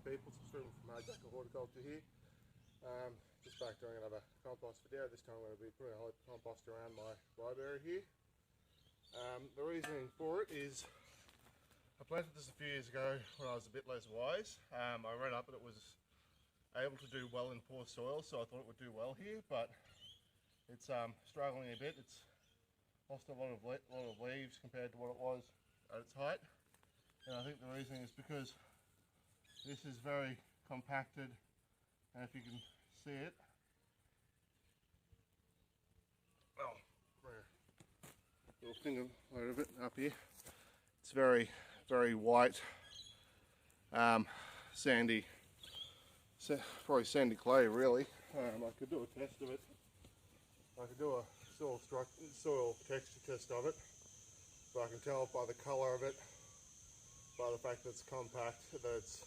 people, it's streaming from Jackal Horticulture here. Just back doing another compost video. This time I'm going to be putting a whole compost around my Riberry here. The reasoning for it is I planted this a few years ago when I was a bit less wise. I read up that it was able to do well in poor soil, so I thought it would do well here, but it's struggling a bit. It's lost a lot of leaves compared to what it was at its height, and I think the reason is because this is very compacted, and if you can see it, oh, little finger load of it up here. It's very, very white, sandy, probably sandy clay really. I could do a test of it. I could do a soil texture test of it, but I can tell by the colour of it, by the fact that it's compact, that it's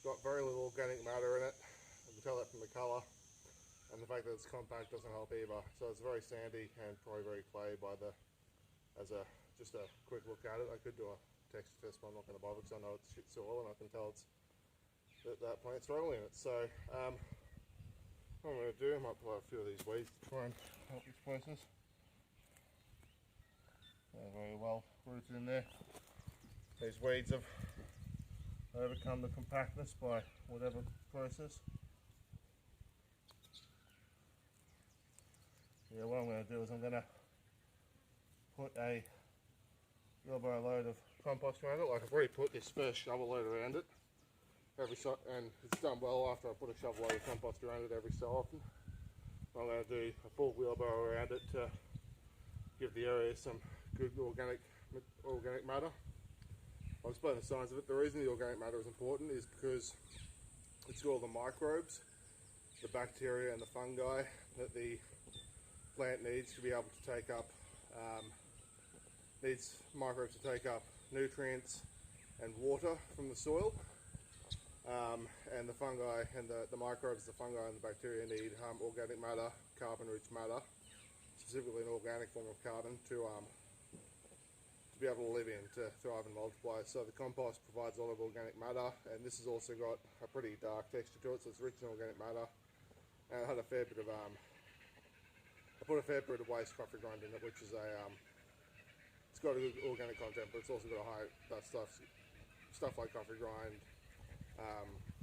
got very little organic matter in it. I can tell that from the colour, and the fact that it's compact doesn't help either. So it's very sandy and probably very clay just a quick look at it. I could do a texture test, but I'm not going to bother because I know it's shit soil and I can tell it's that plant's struggling in it. So what I'm going to do, I might pull out a few of these weeds to try and help this process. They're very well rooted in there. These weeds have overcome the compactness by whatever process. Yeah, what I'm going to do is I'm going to put a wheelbarrow load of compost around it. Like I've already put this first shovel load around it, and it's done well after I put a shovel load of compost around it every so often. I'm going to do a full wheelbarrow around it to give the area some good organic matter. I'll explain the science of it. The reason the organic matter is important is because it's got all the microbes, the bacteria and the fungi that the plant needs to be able to take up, needs microbes to take up nutrients and water from the soil, and the fungi and the microbes, the fungi and the bacteria need organic matter, carbon rich matter, specifically an organic form of carbon to be able to live in, to thrive and multiply. So the compost provides a lot of organic matter, and this has also got a pretty dark texture to it, so it's rich in organic matter. And I had a fair bit of I put a fair bit of waste coffee grind in it, which is it's got a good organic content, but it's also got a high stuff like coffee grind,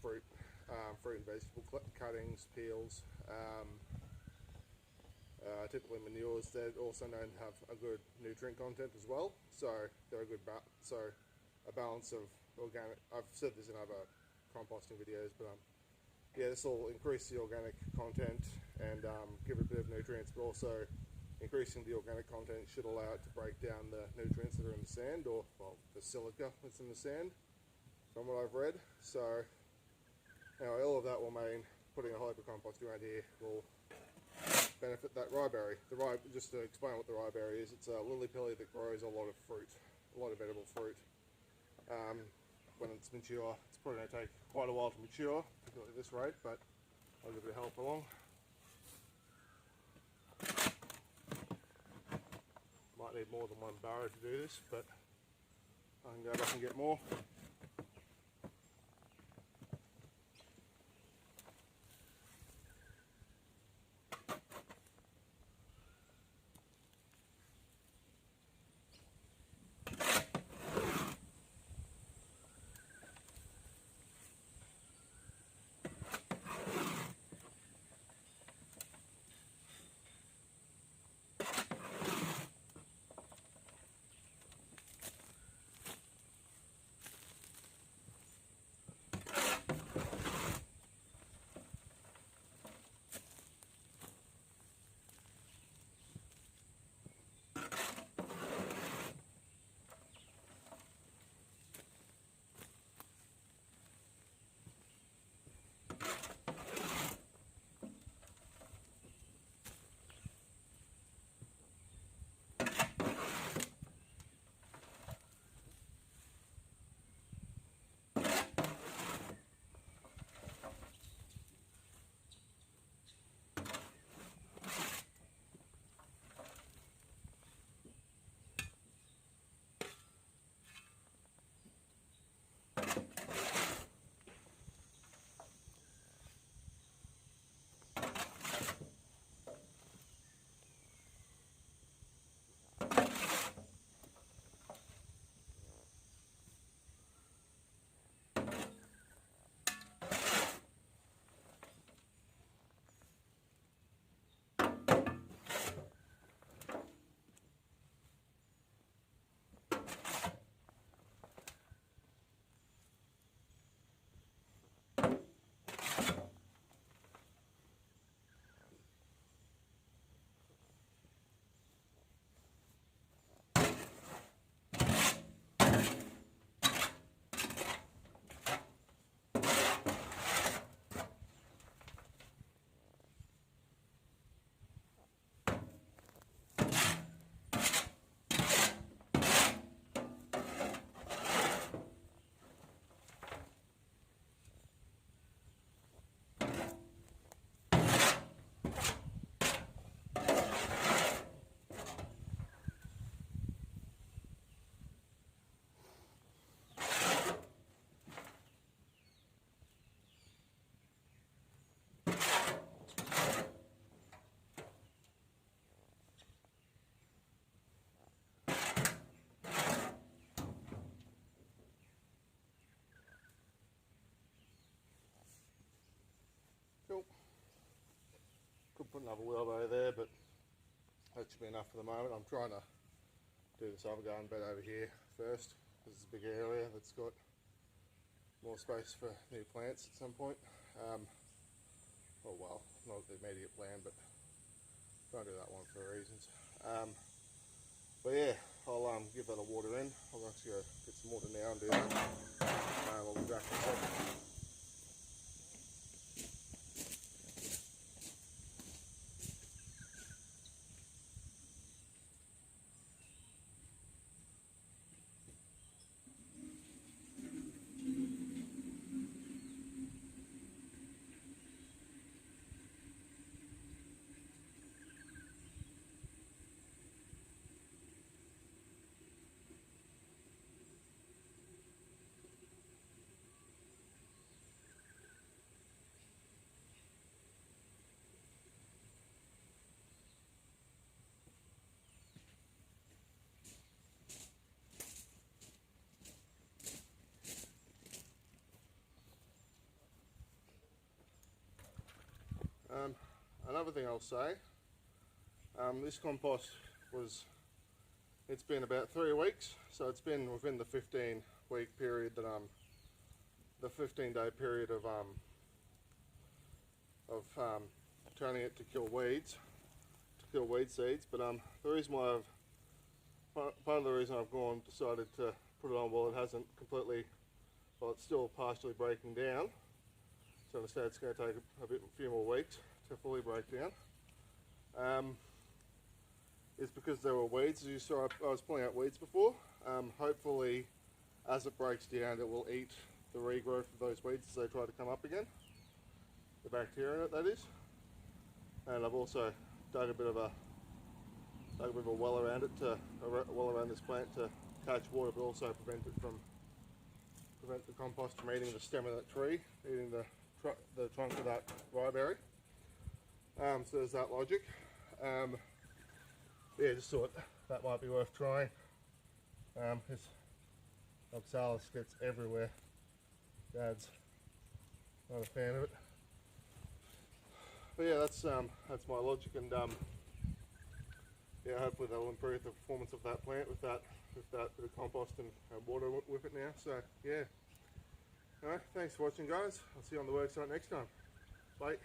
fruit and vegetable cuttings, peels, typically manures. They're also known to have a good nutrient content as well, so they're a balance of organic. I've said this in other composting videos, but yeah, this will increase the organic content and give it a bit of nutrients, but also increasing the organic content should allow it to break down the nutrients that are in the sand, or well, the silica that's in the sand, from what I've read. So anyway, all of that will mean putting a whole heap of compost around here will benefit that Riberry. Just to explain what the Riberry is, it's a lily pilly that grows a lot of fruit, a lot of edible fruit. When it's mature, it's probably going to take quite a while to mature, particularly at this rate, but I'll give it a help along. Might need more than one barrow to do this, but I can go back and get more. put another wheelbarrow there, but that should be enough for the moment. I'm trying to do this other garden bed over here first. This is a big area that's got more space for new plants at some point. Oh well, not the immediate plan, but try and do that one for reasons. But yeah, I'll give that a water in. I'll actually go get some water now and do that. I'll be back in a second. Another thing I'll say, this compost it's been about 3 weeks, so it's been within the 15-week period that the 15-day period of turning it to kill weed seeds. But the reason why part of the reason I've decided to put it on while it hasn't completely, well, it's still partially breaking down. So instead it's going to take a few more weeks to fully break down. Is because there were weeds. As you saw, I was pulling out weeds before. Hopefully, as it breaks down, it will eat the regrowth of those weeds as they try to come up again. The bacteria in it, that is. And I've also dug a bit of a well around it, well around this plant to catch water, but also prevent the compost from eating the stem of that tree, eating the trunk of that riberry. So there's that logic. Yeah, just thought that might be worth trying. This oxalis gets everywhere. Dad's not a fan of it. But yeah, that's my logic, and yeah, hopefully that will improve the performance of that plant with that bit of compost and water with it now. So yeah. Alright, thanks for watching, guys. I'll see you on the worksite next time. Bye.